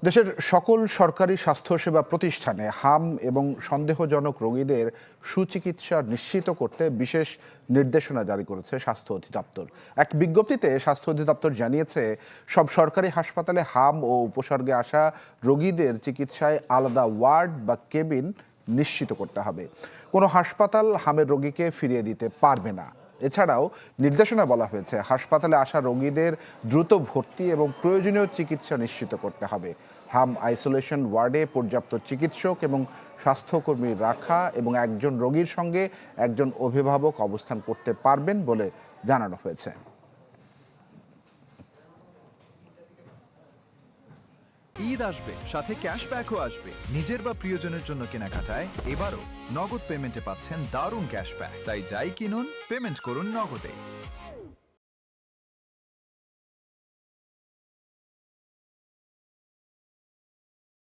দেশের সকল সরকারি স্বাস্থ্যসেবা প্রতিষ্ঠানে হাম এবং সন্দেহজনক রোগীদের সুচিকিৎসা নিশ্চিত করতে বিশেষ নির্দেশনা জারি করেছে স্বাস্থ্য অধিদপ্তর। এক বিজ্ঞপ্তিতে স্বাস্থ্য অধিদপ্তর জানিয়েছে, সব সরকারি হাসপাতালে হাম ও উপসর্গে আসা রোগীদের চিকিৎসায় আলাদা ওয়ার্ড বা কেবিন নিশ্চিত করতে হবে। কোনো হাসপাতাল হামের রোগীকে ফিরিয়ে দিতে পারবে না। এছাড়াও নির্দেশনা বলা হয়েছে, হাসপাতালে আসা রোগীদের দ্রুত ভর্তি এবং প্রয়োজনীয় চিকিৎসা নিশ্চিত করতে হবে। হাম আইসোলেশন ওয়ার্ডে পর্যাপ্ত চিকিৎসক এবং স্বাস্থ্যকর্মী রাখা এবং একজন রোগীর সঙ্গে একজন অভিভাবক অবস্থান করতে পারবেন বলে জানানো হয়েছে। ঈদ আসবে, সাথে ক্যাশব্যাকও আসবে। নিজের বা প্রিয়জনের জন্য কেনাকাটায় এবারও নগদ পেমেন্টে পাচ্ছেন দারুণ ক্যাশব্যাক। তাই যাই কিনুন, পেমেন্ট করুন নগদে।